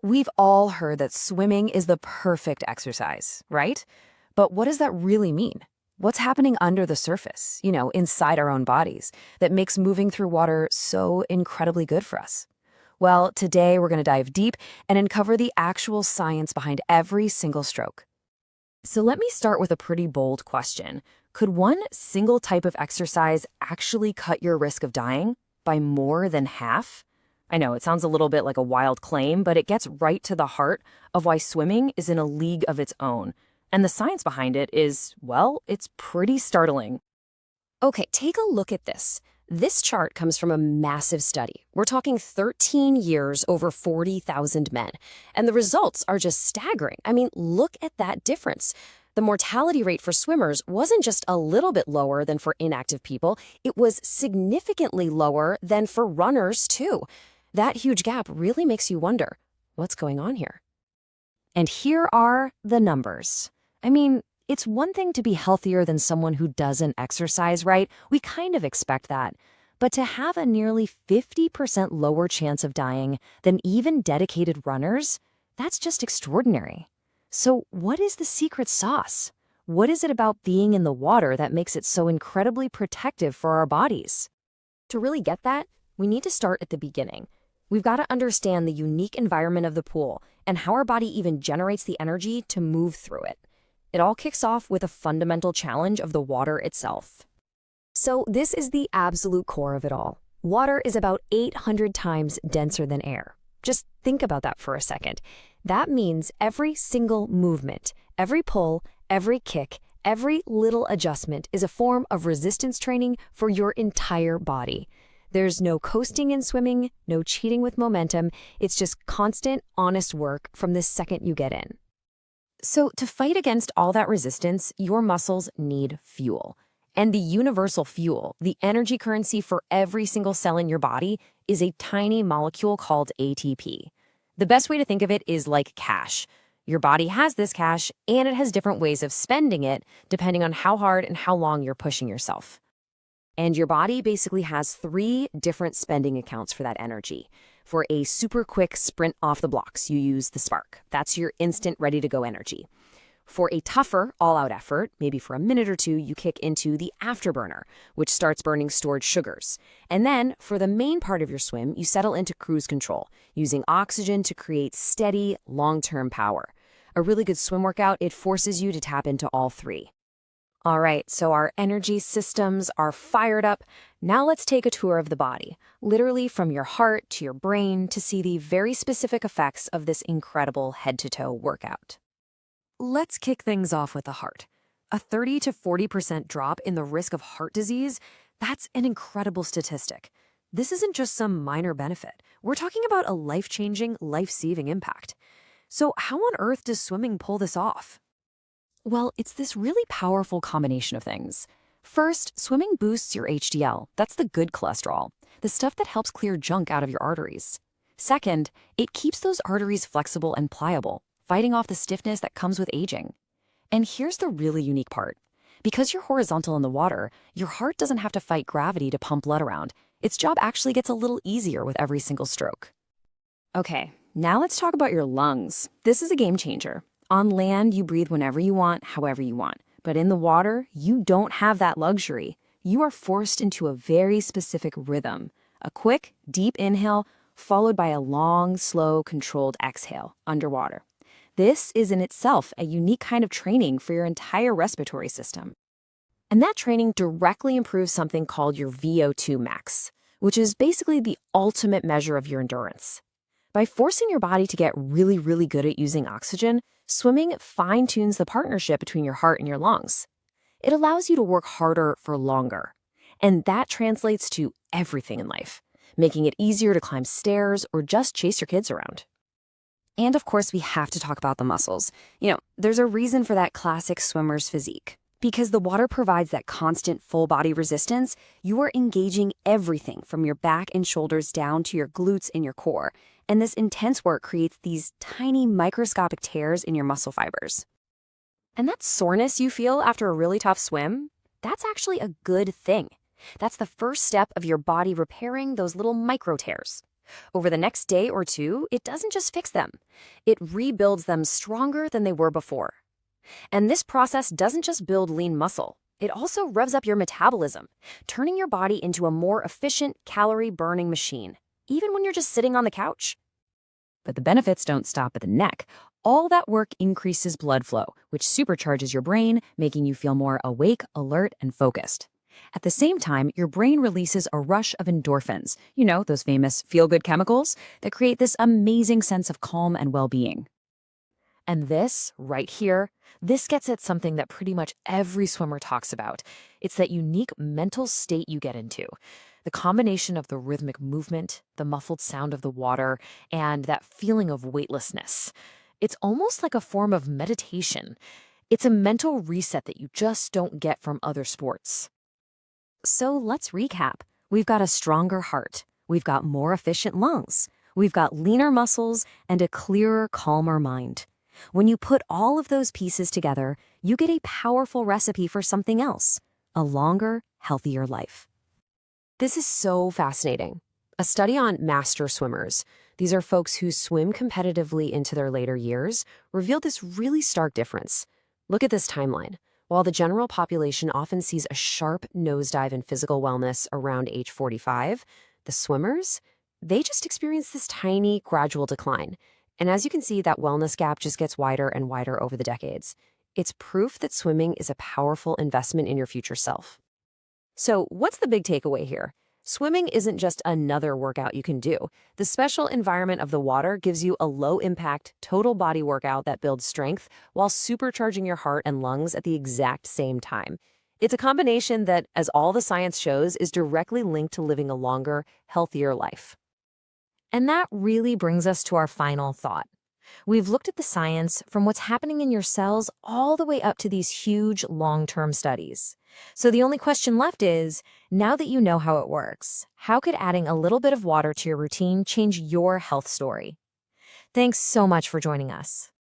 We've all heard that swimming is the perfect exercise, right? But what does that really mean? What's happening under the surface, inside our own bodies, that makes moving through water so incredibly good for us? Well, today we're going to dive deep and uncover the actual science behind every single stroke. So let me start with a pretty bold question. Could one single type of exercise actually cut your risk of dying by more than half? I know it sounds a little bit like a wild claim, but it gets right to the heart of why swimming is in a league of its own. And the science behind it is, well, it's pretty startling. Okay, take a look at this. This chart comes from a massive study. We're talking 13 years over 40,000 men. And the results are just staggering. I mean, look at that difference. The mortality rate for swimmers wasn't just a little bit lower than for inactive people, it was significantly lower than for runners, too. That huge gap really makes you wonder, what's going on here? And here are the numbers. I mean, it's one thing to be healthier than someone who doesn't exercise, right? We kind of expect that. But to have a nearly 50% lower chance of dying than even dedicated runners, that's just extraordinary. So what is the secret sauce? What is it about being in the water that makes it so incredibly protective for our bodies? To really get that, we need to start at the beginning. We've got to understand the unique environment of the pool and how our body even generates the energy to move through it. It all kicks off with a fundamental challenge of the water itself. So this is the absolute core of it all. Water is about 800 times denser than air. Just think about that for a second. That means every single movement, every pull, every kick, every little adjustment is a form of resistance training for your entire body. There's no coasting in swimming, no cheating with momentum. It's just constant, honest work from the second you get in. So to fight against all that resistance, your muscles need fuel. And the universal fuel, the energy currency for every single cell in your body, is a tiny molecule called ATP. The best way to think of it is like cash. Your body has this cash, and it has different ways of spending it, depending on how hard and how long you're pushing yourself. And your body basically has 3 different spending accounts for that energy. For a super quick sprint off the blocks, you use the spark. That's your instant ready-to-go energy. For a tougher, all-out effort, maybe for a minute or two, you kick into the afterburner, which starts burning stored sugars. And then, for the main part of your swim, you settle into cruise control, using oxygen to create steady, long-term power. A really good swim workout, it forces you to tap into all 3. All right, so our energy systems are fired up. Now let's take a tour of the body, literally from your heart to your brain, to see the very specific effects of this incredible head-to-toe workout. Let's kick things off with the heart. A 30 to 40% drop in the risk of heart disease, that's an incredible statistic. This isn't just some minor benefit. We're talking about a life-changing, life-saving impact. So how on earth does swimming pull this off? Well, it's this really powerful combination of things. First, swimming boosts your HDL. That's the good cholesterol, the stuff that helps clear junk out of your arteries. Second, it keeps those arteries flexible and pliable, fighting off the stiffness that comes with aging. And here's the really unique part. Because you're horizontal in the water, your heart doesn't have to fight gravity to pump blood around. Its job actually gets a little easier with every single stroke. Okay, now let's talk about your lungs. This is a game changer. On land, you breathe whenever you want, however you want. But in the water, you don't have that luxury. You are forced into a very specific rhythm. A quick, deep inhale, followed by a long, slow, controlled exhale underwater. This is in itself a unique kind of training for your entire respiratory system. And that training directly improves something called your VO2 max, which is basically the ultimate measure of your endurance. By forcing your body to get really, really good at using oxygen, swimming fine-tunes the partnership between your heart and your lungs. It allows you to work harder for longer. And that translates to everything in life, making it easier to climb stairs or just chase your kids around. And of course, we have to talk about the muscles. There's a reason for that classic swimmer's physique. Because the water provides that constant full-body resistance, you are engaging everything from your back and shoulders down to your glutes and your core. And this intense work creates these tiny microscopic tears in your muscle fibers. And that soreness you feel after a really tough swim, that's actually a good thing. That's the first step of your body repairing those little micro tears. Over the next day or two, it doesn't just fix them. It rebuilds them stronger than they were before. And this process doesn't just build lean muscle. It also revs up your metabolism, turning your body into a more efficient calorie-burning machine, even when you're just sitting on the couch. But the benefits don't stop at the neck. All that work increases blood flow, which supercharges your brain, making you feel more awake, alert, and focused. At the same time, your brain releases a rush of endorphins, those famous feel-good chemicals that create this amazing sense of calm and well-being. And this, right here, this gets at something that pretty much every swimmer talks about. It's that unique mental state you get into. The combination of the rhythmic movement, the muffled sound of the water, and that feeling of weightlessness. It's almost like a form of meditation. It's a mental reset that you just don't get from other sports. So let's recap. We've got a stronger heart. We've got more efficient lungs. We've got leaner muscles and a clearer, calmer mind. When you put all of those pieces together, you get a powerful recipe for something else, a longer, healthier life. This is so fascinating. A study on master swimmers, these are folks who swim competitively into their later years, revealed this really stark difference. Look at this timeline. While the general population often sees a sharp nosedive in physical wellness around age 45, the swimmers, they just experience this tiny, gradual decline. And as you can see, that wellness gap just gets wider and wider over the decades. It's proof that swimming is a powerful investment in your future self. So what's the big takeaway here? Swimming isn't just another workout you can do. The special environment of the water gives you a low-impact, total body workout that builds strength while supercharging your heart and lungs at the exact same time. It's a combination that, as all the science shows, is directly linked to living a longer, healthier life. And that really brings us to our final thought. We've looked at the science from what's happening in your cells all the way up to these huge long-term studies. So the only question left is, now that you know how it works, how could adding a little bit of water to your routine change your health story? Thanks so much for joining us.